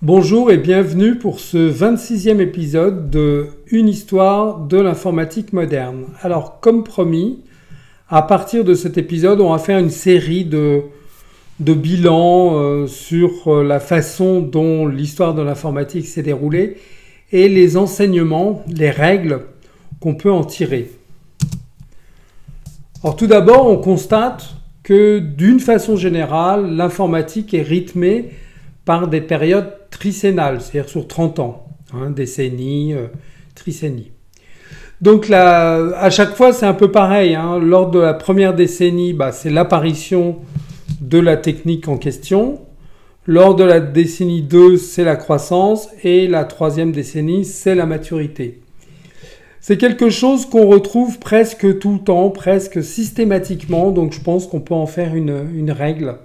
Bonjour et bienvenue pour ce 26e épisode de Une histoire de l'informatique moderne. Alors comme promis, à partir de cet épisode, on va faire une série de bilans sur la façon dont l'histoire de l'informatique s'est déroulée et les enseignements, les règles qu'on peut en tirer. Alors tout d'abord, on constate que d'une façon générale, l'informatique est rythmée par des périodes tricénales, c'est-à-dire sur 30 ans, décennies, tricénies. Donc là, à chaque fois, c'est un peu pareil. Lors de la première décennie, c'est l'apparition de la technique en question. Lors de la décennie 2, c'est la croissance. Et la troisième décennie, c'est la maturité. C'est quelque chose qu'on retrouve presque tout le temps, presque systématiquement. Donc je pense qu'on peut en faire une règle.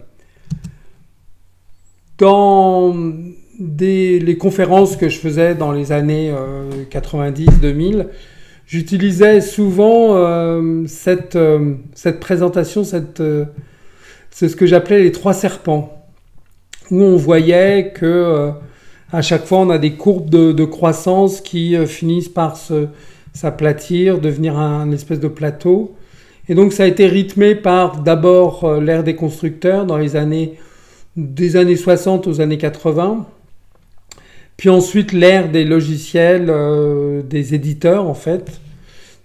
Dans les conférences que je faisais dans les années 90-2000, j'utilisais souvent cette présentation, c'est ce que j'appelais les trois serpents, où on voyait que à chaque fois on a des courbes de croissance qui finissent par s'aplatir, devenir un espèce de plateau. Et donc ça a été rythmé par d'abord l'ère des constructeurs dans des années 60 aux années 80, puis ensuite l'ère des logiciels, des éditeurs en fait,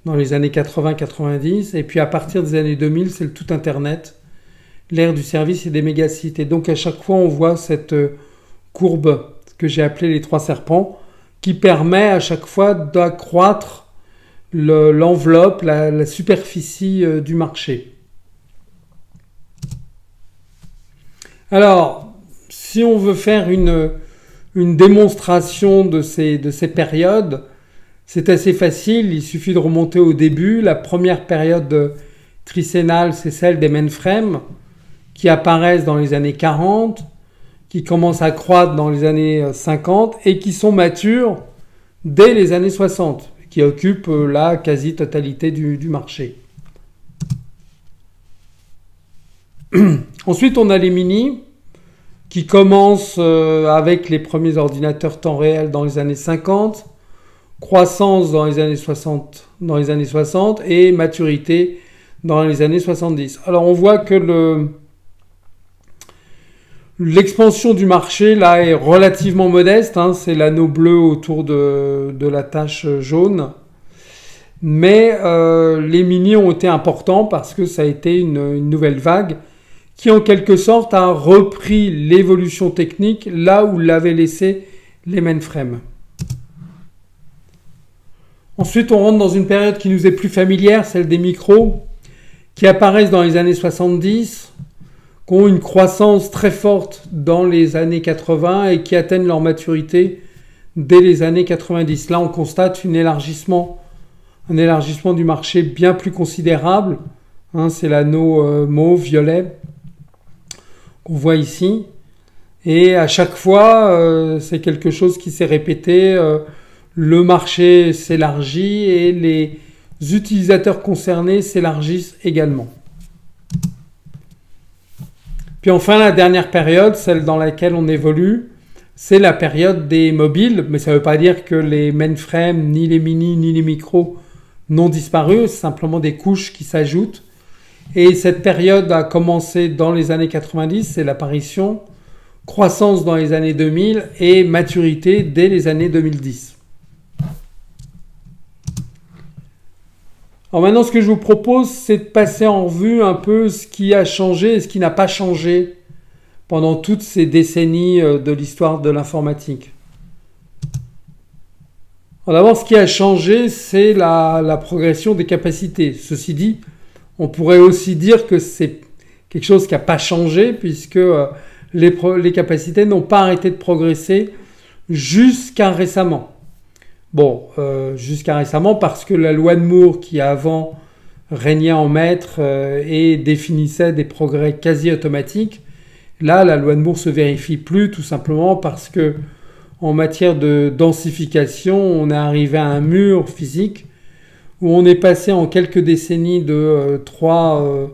dans les années 80-90, et puis à partir des années 2000, c'est le tout Internet, l'ère du service et des mégasites. Et donc à chaque fois, on voit cette courbe que j'ai appelée les trois serpents, qui permet à chaque fois d'accroître l'enveloppe, la superficie du marché. Alors, si on veut faire une démonstration de ces périodes, c'est assez facile, il suffit de remonter au début. La première période tricénale, c'est celle des mainframes, qui apparaissent dans les années 40, qui commencent à croître dans les années 50 et qui sont matures dès les années 60, qui occupent la quasi-totalité du marché. Ensuite, on a les mini qui commencent avec les premiers ordinateurs temps réel dans les années 50, croissance dans les années 60, et maturité dans les années 70. Alors on voit que l'expansion du marché là est relativement modeste, c'est l'anneau bleu autour de la tache jaune. Mais les mini ont été importants parce que ça a été une nouvelle vague qui en quelque sorte a repris l'évolution technique là où l'avaient laissé les mainframes. Ensuite, on rentre dans une période qui nous est plus familière, celle des micros, qui apparaissent dans les années 70, qui ont une croissance très forte dans les années 80 et qui atteignent leur maturité dès les années 90. Là, on constate un élargissement du marché bien plus considérable. C'est l'anneau mauve, violet, qu'on voit ici. Et à chaque fois, c'est quelque chose qui s'est répété. Le marché s'élargit et les utilisateurs concernés s'élargissent également. Puis enfin, la dernière période, celle dans laquelle on évolue, c'est la période des mobiles. Mais ça ne veut pas dire que les mainframes, ni les mini, ni les micros n'ont disparu. C'est simplement des couches qui s'ajoutent. Et cette période a commencé dans les années 90, c'est l'apparition, croissance dans les années 2000 et maturité dès les années 2010. Alors maintenant, ce que je vous propose, c'est de passer en revue un peu ce qui a changé et ce qui n'a pas changé pendant toutes ces décennies de l'histoire de l'informatique. Alors d'abord, ce qui a changé, c'est la progression des capacités. Ceci dit, on pourrait aussi dire que c'est quelque chose qui n'a pas changé puisque les capacités n'ont pas arrêté de progresser jusqu'à récemment. Bon, jusqu'à récemment parce que la loi de Moore qui avant régnait en maître et définissait des progrès quasi automatiques, là la loi de Moore se vérifie plus tout simplement parce que en matière de densification, on est arrivé à un mur physique où on est passé en quelques décennies de 3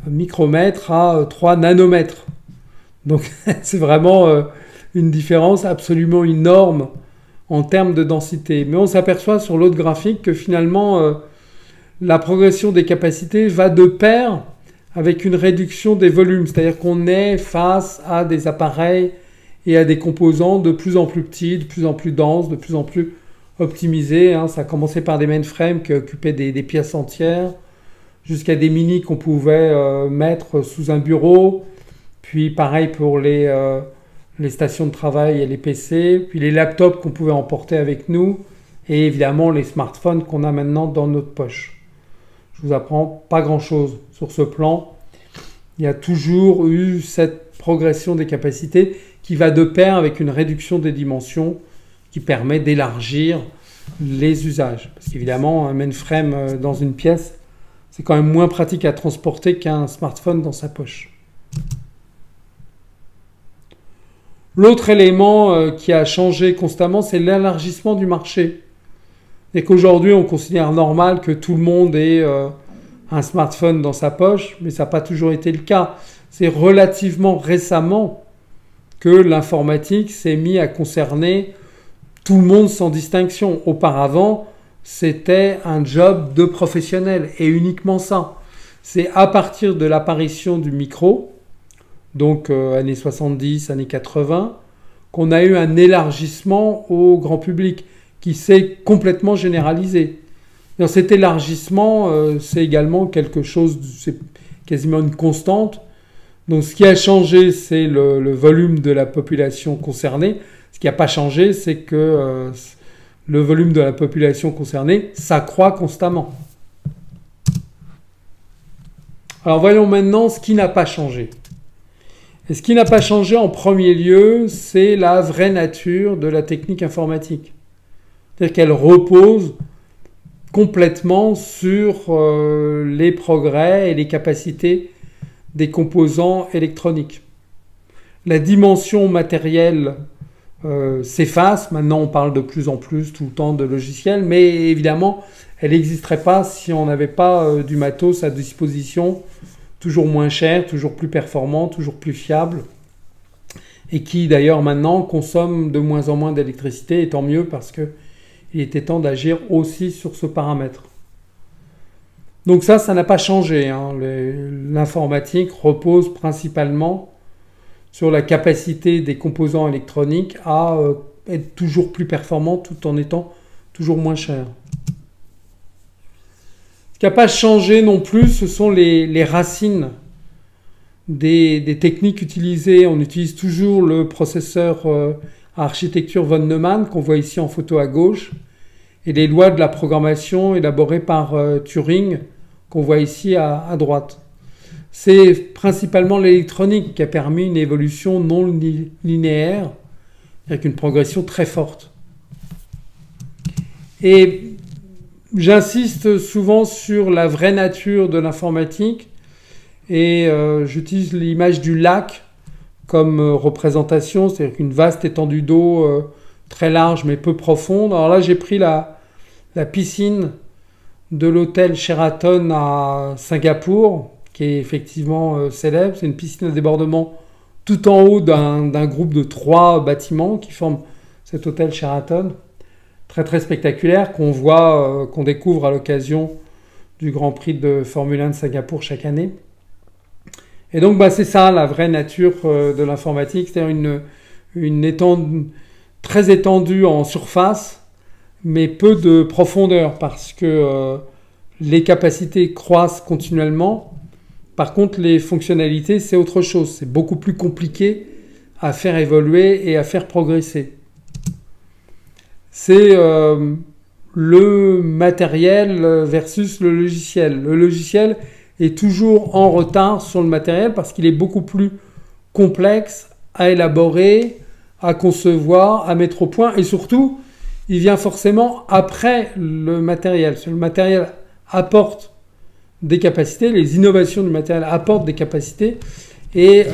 micromètres à 3 nanomètres. Donc c'est vraiment une différence absolument énorme en termes de densité. Mais on s'aperçoit sur l'autre graphique que finalement, la progression des capacités va de pair avec une réduction des volumes. C'est-à-dire qu'on est face à des appareils et à des composants de plus en plus petits, de plus en plus denses, de plus en plus optimisés. Ça a commencé par des mainframes qui occupaient des pièces entières, jusqu'à des mini qu'on pouvait mettre sous un bureau. Puis pareil pour les stations de travail et les PC. Puis les laptops qu'on pouvait emporter avec nous. Et évidemment les smartphones qu'on a maintenant dans notre poche. Je vous apprends pas grand-chose sur ce plan. Il y a toujours eu cette progression des capacités qui va de pair avec une réduction des dimensions qui permet d'élargir les usages. Parce qu'évidemment, un mainframe dans une pièce, c'est quand même moins pratique à transporter qu'un smartphone dans sa poche. L'autre élément qui a changé constamment, c'est l'élargissement du marché. Et qu'aujourd'hui, on considère normal que tout le monde ait un smartphone dans sa poche, mais ça n'a pas toujours été le cas. C'est relativement récemment que l'informatique s'est mise à concerner tout le monde sans distinction. Auparavant, c'était un job de professionnel et uniquement ça. C'est à partir de l'apparition du micro, donc années 70, années 80, qu'on a eu un élargissement au grand public qui s'est complètement généralisé. Dans cet élargissement, c'est également quelque chose, c'est quasiment une constante. Donc ce qui a changé, c'est le volume de la population concernée. Ce qui n'a pas changé, c'est que le volume de la population concernée s'accroît constamment. Alors voyons maintenant ce qui n'a pas changé. Et ce qui n'a pas changé en premier lieu, c'est la vraie nature de la technique informatique. C'est-à-dire qu'elle repose complètement sur les progrès et les capacités des composants électroniques. La dimension matérielle s'efface. Maintenant, on parle de plus en plus tout le temps de logiciels, mais évidemment, elle n'existerait pas si on n'avait pas du matos à disposition, toujours moins cher, toujours plus performant, toujours plus fiable, et qui d'ailleurs maintenant consomme de moins en moins d'électricité, et tant mieux parce que il était temps d'agir aussi sur ce paramètre. Donc ça n'a pas changé. L'informatique repose principalement sur la capacité des composants électroniques à être toujours plus performants tout en étant toujours moins chers. Ce qui n'a pas changé non plus, ce sont les racines des techniques utilisées. On utilise toujours le processeur à architecture von Neumann qu'on voit ici en photo à gauche et les lois de la programmation élaborées par Turing qu'on voit ici à droite. C'est principalement l'électronique qui a permis une évolution non linéaire avec une progression très forte. Et j'insiste souvent sur la vraie nature de l'informatique et j'utilise l'image du lac comme représentation, c'est-à-dire qu'une vaste étendue d'eau très large mais peu profonde. Alors là, j'ai pris la piscine de l'hôtel Sheraton à Singapour, qui est effectivement célèbre. C'est une piscine à débordement tout en haut d'un groupe de 3 bâtiments qui forment cet hôtel Sheraton. Très très spectaculaire, qu'on voit, qu'on découvre à l'occasion du Grand Prix de Formule 1 de Singapour chaque année. Et donc c'est ça la vraie nature de l'informatique, c'est-à-dire une très étendue en surface, mais peu de profondeur, parce que les capacités croissent continuellement. Par contre, les fonctionnalités, c'est autre chose. C'est beaucoup plus compliqué à faire évoluer et à faire progresser. C'est le matériel versus le logiciel. Le logiciel est toujours en retard sur le matériel parce qu'il est beaucoup plus complexe à élaborer, à concevoir, à mettre au point et surtout, il vient forcément après le matériel. Le matériel apporte des capacités, les innovations du matériel apportent des capacités et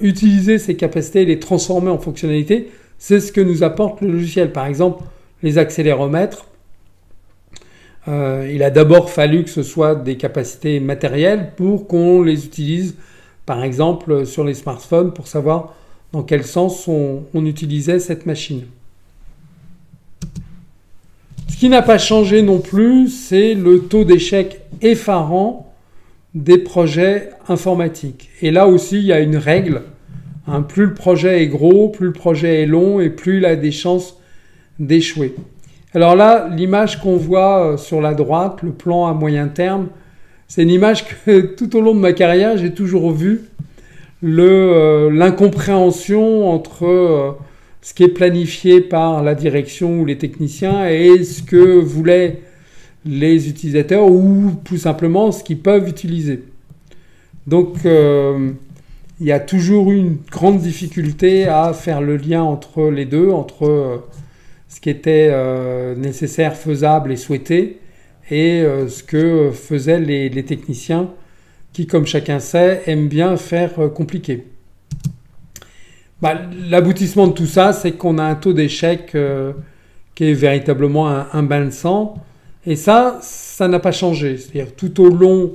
utiliser ces capacités et les transformer en fonctionnalités, c'est ce que nous apporte le logiciel. Par exemple, les accéléromètres, il a d'abord fallu que ce soit des capacités matérielles pour qu'on les utilise, par exemple, sur les smartphones pour savoir dans quel sens on utilisait cette machine. Ce qui n'a pas changé non plus, c'est le taux d'échec effarant des projets informatiques. Et là aussi, il y a une règle. Plus le projet est gros, plus le projet est long et plus il a des chances d'échouer. Alors là, l'image qu'on voit sur la droite, le plan à moyen terme, c'est une image que tout au long de ma carrière, j'ai toujours vu l'incompréhension entre ce qui est planifié par la direction ou les techniciens et ce que voulaient les utilisateurs ou tout simplement ce qu'ils peuvent utiliser. Donc il y a toujours eu une grande difficulté à faire le lien entre les deux, entre ce qui était nécessaire, faisable et souhaité et ce que faisaient les techniciens qui, comme chacun sait, aiment bien faire compliqué. L'aboutissement de tout ça, c'est qu'on a un taux d'échec qui est véritablement un bain de sang. Et ça n'a pas changé. C'est-à-dire tout au long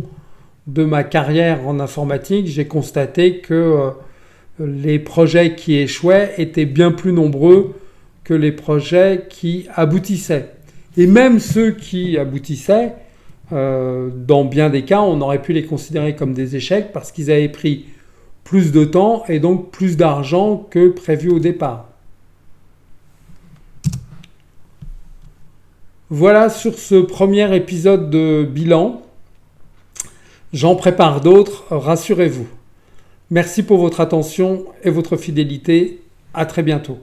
de ma carrière en informatique, j'ai constaté que les projets qui échouaient étaient bien plus nombreux que les projets qui aboutissaient. Et même ceux qui aboutissaient, dans bien des cas, on aurait pu les considérer comme des échecs parce qu'ils avaient pris plus de temps et donc plus d'argent que prévu au départ. Voilà sur ce premier épisode de bilan. J'en prépare d'autres, rassurez-vous. Merci pour votre attention et votre fidélité. À très bientôt.